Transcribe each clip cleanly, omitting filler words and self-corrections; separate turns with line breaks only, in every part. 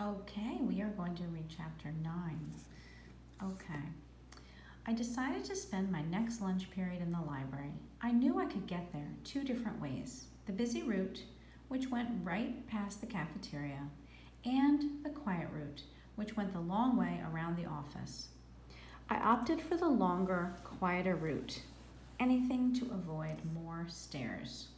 Okay, we are going to read chapter 9. Okay. I decided to spend my next lunch period in the library. I knew I could get there 2 different ways: the busy route, which went right past the cafeteria, and the quiet route, which went the long way around the office. I opted for the longer, quieter route, anything to avoid more stairs.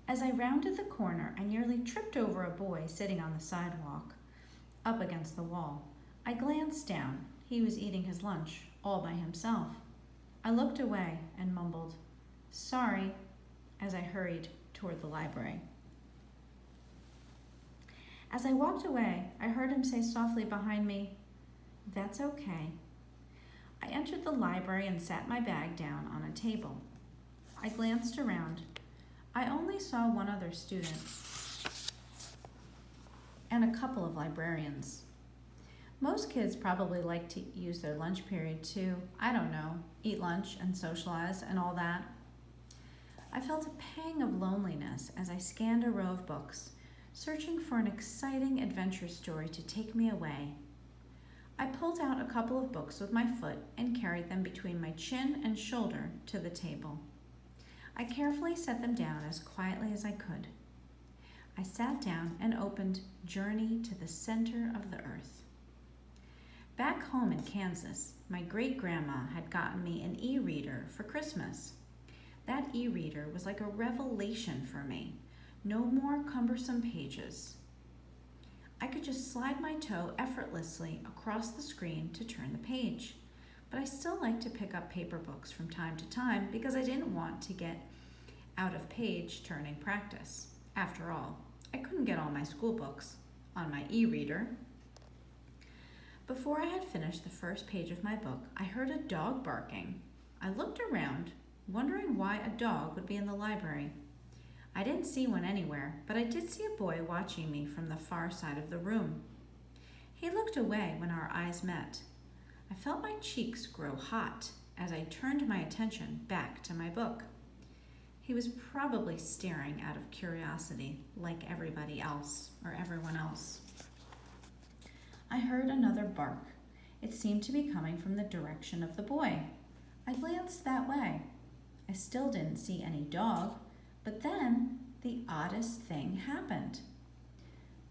As I rounded the corner, I nearly tripped over a boy sitting on the sidewalk, up against the wall. I glanced down. He was eating his lunch, all by himself. I looked away and mumbled, "Sorry," as I hurried toward the library. As I walked away, I heard him say softly behind me, "That's okay." I entered the library and sat my bag down on a table. I glanced around. I only saw one other student and a couple of librarians. Most kids probably like to use their lunch period to, I don't know, eat lunch and socialize and all that. I felt a pang of loneliness as I scanned a row of books, searching for an exciting adventure story to take me away. I pulled out a couple of books with my foot and carried them between my chin and shoulder to the table. I carefully set them down as quietly as I could. I sat down and opened Journey to the Center of the Earth. Back home in Kansas, my great-grandma had gotten me an e-reader for Christmas. That e-reader was like a revelation for me. No more cumbersome pages. I could just slide my toe effortlessly across the screen to turn the page. But I still liked to pick up paper books from time to time because I didn't want to get out of page turning practice. After all, I couldn't get all my school books on my e-reader. Before I had finished the first page of my book, I heard a dog barking. I looked around, wondering why a dog would be in the library. I didn't see one anywhere, but I did see a boy watching me from the far side of the room. He looked away when our eyes met. I felt my cheeks grow hot as I turned my attention back to my book. He was probably staring out of curiosity, like everybody else, or everyone else. I heard another bark. It seemed to be coming from the direction of the boy. I glanced that way. I still didn't see any dog, but then the oddest thing happened.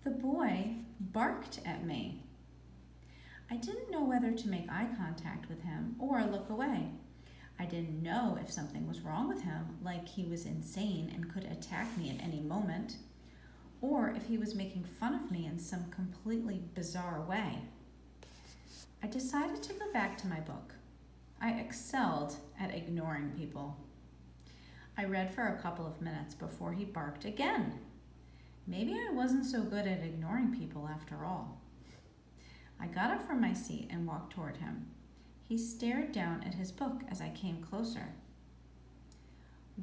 The boy barked at me. I didn't know whether to make eye contact with him or look away. I didn't know if something was wrong with him, like he was insane and could attack me at any moment, or if he was making fun of me in some completely bizarre way. I decided to go back to my book. I excelled at ignoring people. I read for a couple of minutes before he barked again. Maybe I wasn't so good at ignoring people after all. I got up from my seat and walked toward him. He stared down at his book as I came closer.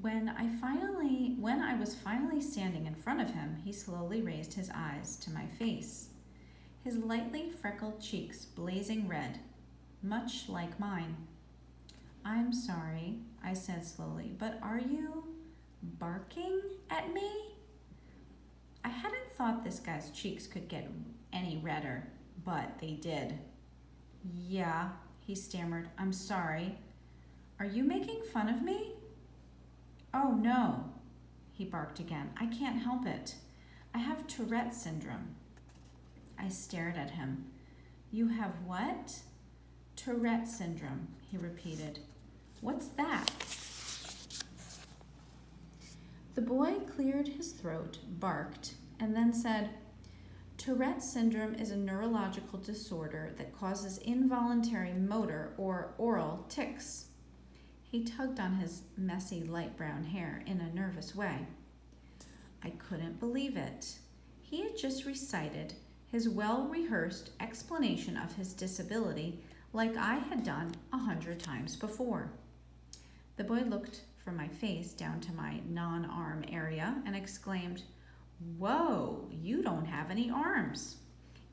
When I was finally standing in front of him, he slowly raised his eyes to my face, his lightly freckled cheeks blazing red, much like mine. "I'm sorry," I said slowly, "but are you barking at me?" I hadn't thought this guy's cheeks could get any redder, but they did. "Yeah," he stammered, "I'm sorry. Are you making fun of me?" "Oh, no," he barked again. "I can't help it. I have Tourette syndrome." I stared at him. "You have what?" "Tourette syndrome," he repeated. "What's that?" The boy cleared his throat, barked, and then said, "Tourette syndrome is a neurological disorder that causes involuntary motor or oral tics." He tugged on his messy light brown hair in a nervous way. I couldn't believe it. He had just recited his well-rehearsed explanation of his disability like I had done 100 times before. The boy looked from my face down to my non-arm area and exclaimed, "Whoa, you don't have any arms,"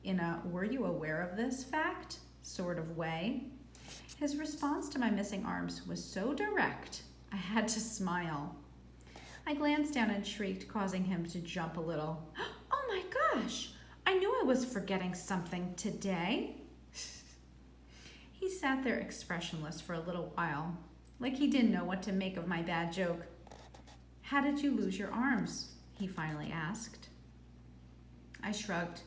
in a "were you aware of this fact" sort of way. His response to my missing arms was so direct, I had to smile. I glanced down and shrieked, causing him to jump a little. "Oh my gosh! I knew I was forgetting something today. He sat there expressionless for a little while, like he didn't know what to make of my bad joke. How did you lose your arms? He finally asked. I shrugged.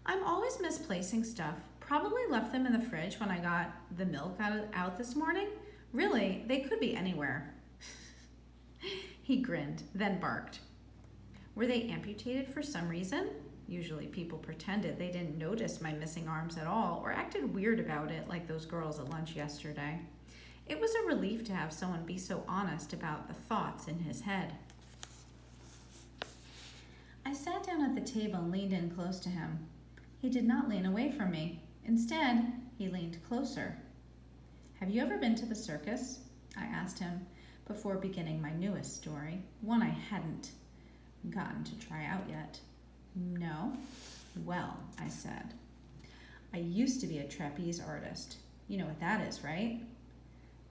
I'm always misplacing stuff. Probably left them in the fridge when I got the milk out this morning. Really, they could be anywhere. He grinned, then barked. Were they amputated for some reason? Usually people pretended they didn't notice my missing arms at all or acted weird about it like those girls at lunch yesterday. It was a relief to have someone be so honest about the thoughts in his head. I sat down at the table and leaned in close to him. He did not lean away from me. Instead, he leaned closer. Have you ever been to the circus? I asked him before beginning my newest story, one I hadn't gotten to try out yet. No? Well, I said. I used to be a trapeze artist. You know what that is, right?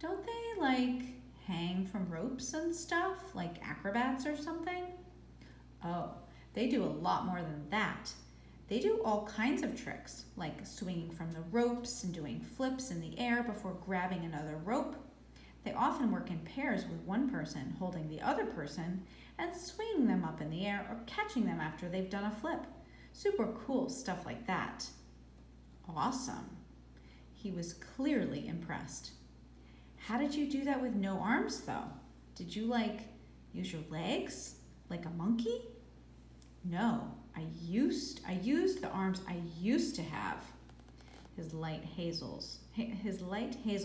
Don't they, hang from ropes and stuff, like acrobats or something? Oh, they do a lot more than that. They do all kinds of tricks, like swinging from the ropes and doing flips in the air before grabbing another rope. They often work in pairs with one person holding the other person and swinging them up in the air or catching them after they've done a flip. Super cool stuff like that. Awesome. He was clearly impressed. How did you do that with no arms, though? Did you, use your legs? Like a monkey? No, I used the arms I used to have. His light hazel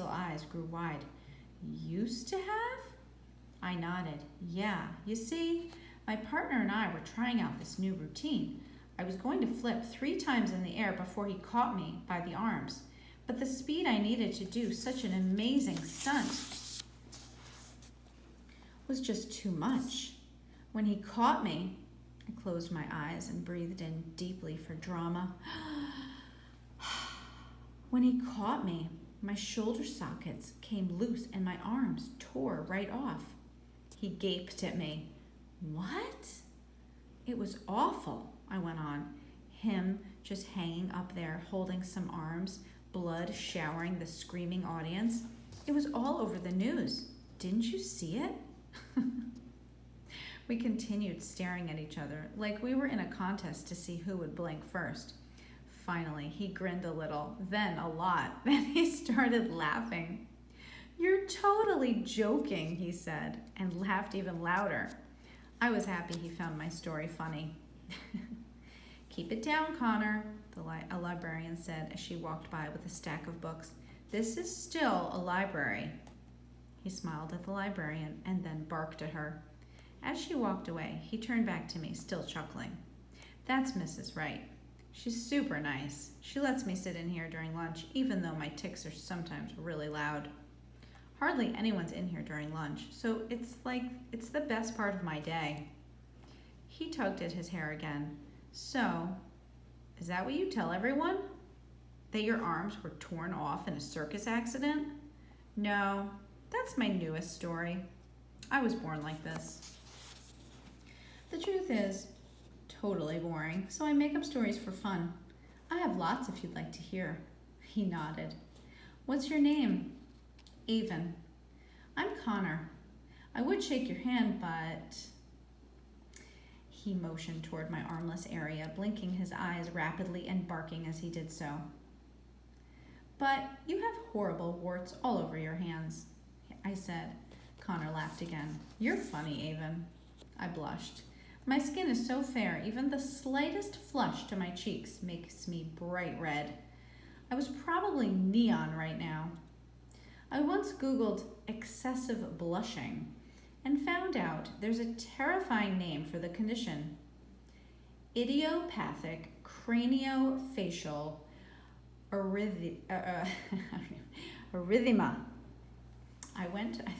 eyes grew wide. Used to have? I nodded. Yeah, you see, my partner and I were trying out this new routine. I was going to flip 3 times in the air before he caught me by the arms, but the speed I needed to do such an amazing stunt was just too much. When he caught me, I closed my eyes and breathed in deeply for drama. When he caught me, my shoulder sockets came loose and my arms tore right off. He gaped at me. What? It was awful, I went on. Him just hanging up there, holding some arms, blood showering the screaming audience. It was all over the news. Didn't you see it? We continued staring at each other like we were in a contest to see who would blink first. Finally, he grinned a little, then a lot. Then he started laughing. You're totally joking, he said, and laughed even louder. I was happy he found my story funny. Keep it down, Connor, a librarian said as she walked by with a stack of books. This is still a library. He smiled at the librarian and then barked at her. As she walked away, he turned back to me, still chuckling. That's Mrs. Wright. She's super nice. She lets me sit in here during lunch, even though my tics are sometimes really loud. Hardly anyone's in here during lunch, so it's the best part of my day. He tugged at his hair again. So, is that what you tell everyone? That your arms were torn off in a circus accident? No, that's my newest story. I was born like this. The truth is, totally boring, so I make up stories for fun. I have lots if you'd like to hear. He nodded. What's your name? Avon. I'm Connor. I would shake your hand, but... He motioned toward my armless area, blinking his eyes rapidly and barking as he did so. But you have horrible warts all over your hands, I said. Connor laughed again. You're funny, Avon. I blushed. My skin is so fair, even the slightest flush to my cheeks makes me bright red. I was probably neon right now. I once Googled excessive blushing and found out there's a terrifying name for the condition. Idiopathic craniofacial erythema. I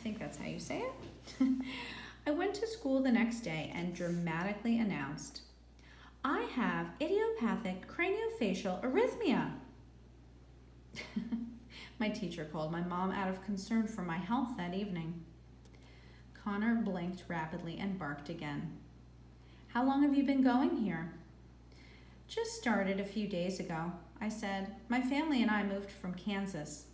think that's how you say it. I went to school the next day and dramatically announced, I have idiopathic craniofacial arrhythmia. My teacher called my mom out of concern for my health that evening. Connor blinked rapidly and barked again. How long have you been going here? Just started a few days ago, I said. My family and I moved from Kansas.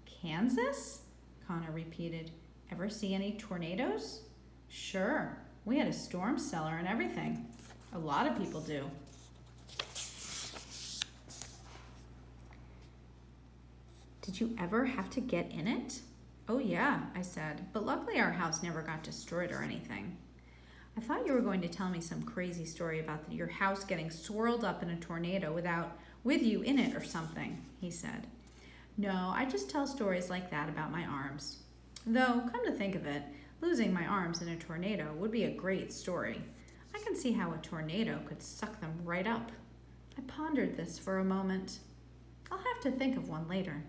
Kansas? Connor repeated. Ever see any tornadoes? Sure. We had a storm cellar and everything. A lot of people do. Did you ever have to get in it? Oh yeah, I said, but luckily our house never got destroyed or anything. I thought you were going to tell me some crazy story about your house getting swirled up in a tornado with you in it or something, he said. No, I just tell stories like that about my arms. Though, come to think of it, losing my arms in a tornado would be a great story. I can see how a tornado could suck them right up. I pondered this for a moment. I'll have to think of one later.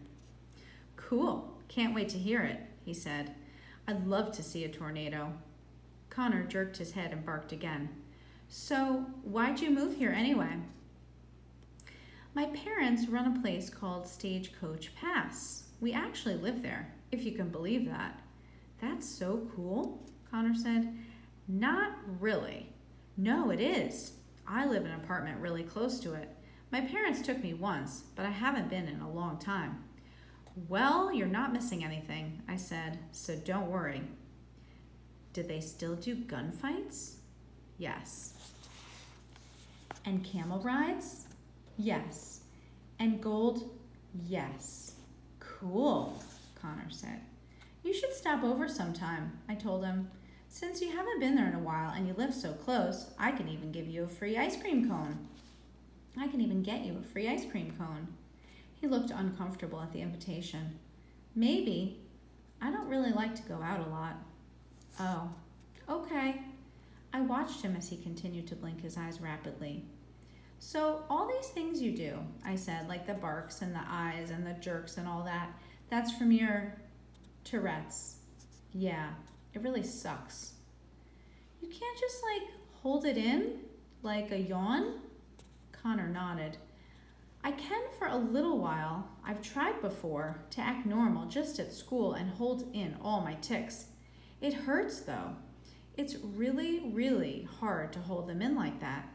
Cool, can't wait to hear it, he said. I'd love to see a tornado. Connor jerked his head and barked again. So, why'd you move here anyway? My parents run a place called Stagecoach Pass. We actually live there, if you can believe that. That's so cool, Connor said. Not really. No, it is. I live in an apartment really close to it. My parents took me once, but I haven't been in a long time. Well, you're not missing anything, I said, so don't worry. Did they still do gunfights? Yes. And camel rides? Yes. And gold? Yes. Cool, Connor said. You should stop over sometime, I told him. Since you haven't been there in a while and you live so close, I can even give you a free ice cream cone. I can even get you a free ice cream cone. He looked uncomfortable at the invitation. Maybe. I don't really like to go out a lot. Oh, okay. I watched him as he continued to blink his eyes rapidly. So all these things you do, I said, like the barks and the eyes and the jerks and all that, that's from your Tourette's. Yeah, it really sucks. You can't just hold it in like a yawn? Connor nodded. I can for a little while. I've tried before to act normal just at school and hold in all my tics. It hurts though. It's really, really hard to hold them in like that.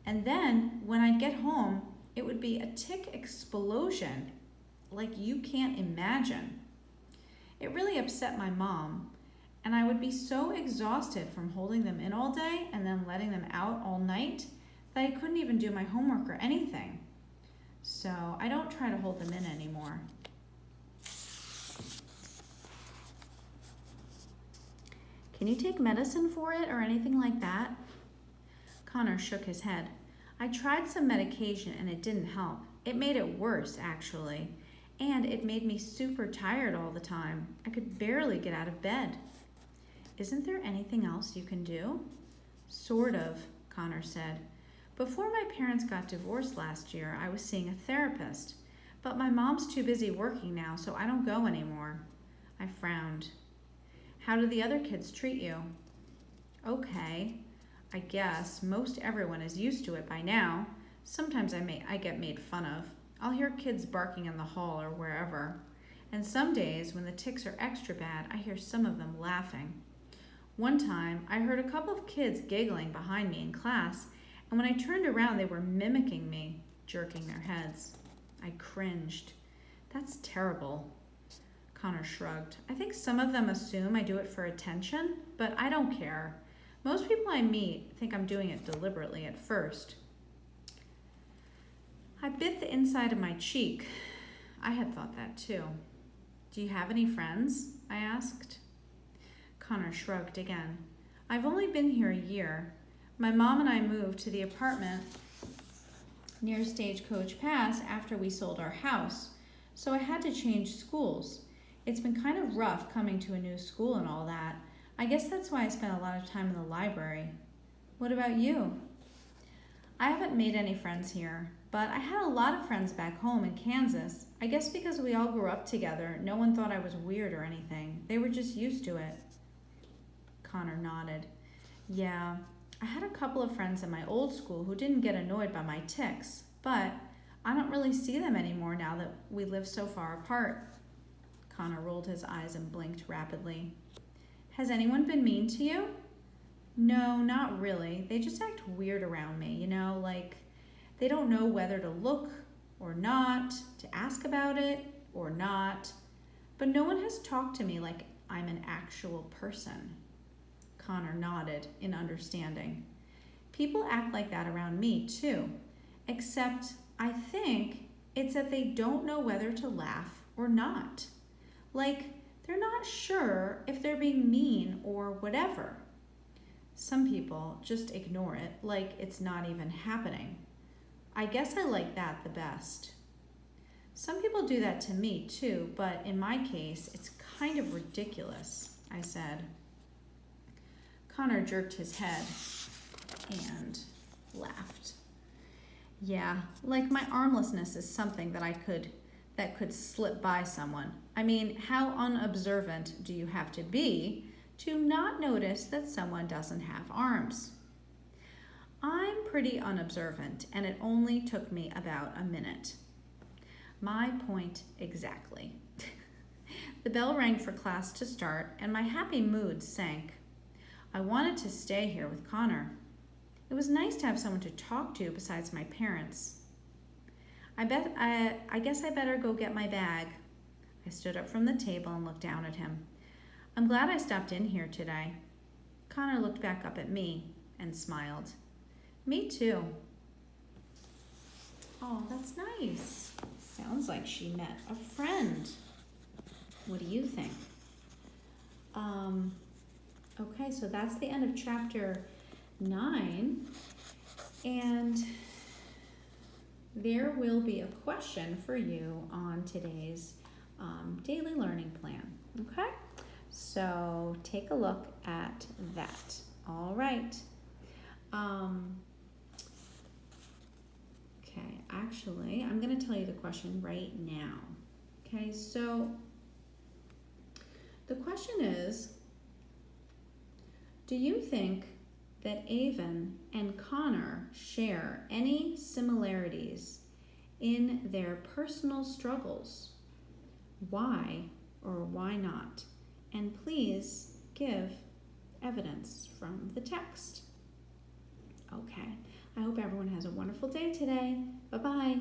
And then when I'd get home, it would be a tic explosion like you can't imagine. It really upset my mom, and I would be so exhausted from holding them in all day and then letting them out all night that I couldn't even do my homework or anything. So I don't try to hold them in anymore. Can you take medicine for it or anything like that? Connor shook his head. I tried some medication and it didn't help. It made it worse, actually. And it made me super tired all the time. I could barely get out of bed. Isn't there anything else you can do? Sort of, Connor said. Before my parents got divorced last year, I was seeing a therapist. But my mom's too busy working now, so I don't go anymore. I frowned. How do the other kids treat you? Okay. I guess most everyone is used to it by now. Sometimes I get made fun of. I'll hear kids barking in the hall or wherever. And some days, when the tics are extra bad, I hear some of them laughing. One time, I heard a couple of kids giggling behind me in class, and when I turned around, they were mimicking me, jerking their heads. I cringed. That's terrible. Connor shrugged. I think some of them assume I do it for attention, but I don't care. Most people I meet think I'm doing it deliberately at first. I bit the inside of my cheek. I had thought that too. Do you have any friends? I asked. Connor shrugged again. I've only been here a year. My mom and I moved to the apartment near Stagecoach Pass after we sold our house, so I had to change schools. It's been kind of rough coming to a new school and all that. I guess that's why I spent a lot of time in the library. What about you? I haven't made any friends here, but I had a lot of friends back home in Kansas. I guess because we all grew up together, no one thought I was weird or anything. They were just used to it. Connor nodded. Yeah, I had a couple of friends in my old school who didn't get annoyed by my tics, but I don't really see them anymore now that we live so far apart. Connor rolled his eyes and blinked rapidly. Has anyone been mean to you? No, not really. They just act weird around me, like They don't know whether to look or not, to ask about it or not. But no one has talked to me like I'm an actual person. Connor nodded in understanding. People act like that around me too, except I think it's that they don't know whether to laugh or not. Like they're not sure if they're being mean or whatever. Some people just ignore it like it's not even happening. I guess I like that the best. Some people do that to me too, but in my case, it's kind of ridiculous, I said. Connor jerked his head and laughed. Yeah, like my armlessness is something that could slip by someone. I mean, how unobservant do you have to be to not notice that someone doesn't have arms? I'm pretty unobservant, and it only took me about a minute. My point exactly. The bell rang for class to start, and my happy mood sank. I wanted to stay here with Connor. It was nice to have someone to talk to besides my parents. I guess I better go get my bag. I stood up from the table and looked down at him. I'm glad I stopped in here today. Connor looked back up at me and smiled. Me too. Oh, that's nice. Sounds like she met a friend. What do you think? Okay, so that's the end of chapter 9. And there will be a question for you on today's daily learning plan. Okay? So take a look at that. All right. Okay, actually, I'm going to tell you the question right now. Okay, so the question is, do you think that Avon and Connor share any similarities in their personal struggles? Why or why not? And please give evidence from the text. Okay, I hope everyone has a wonderful day today. Bye-bye.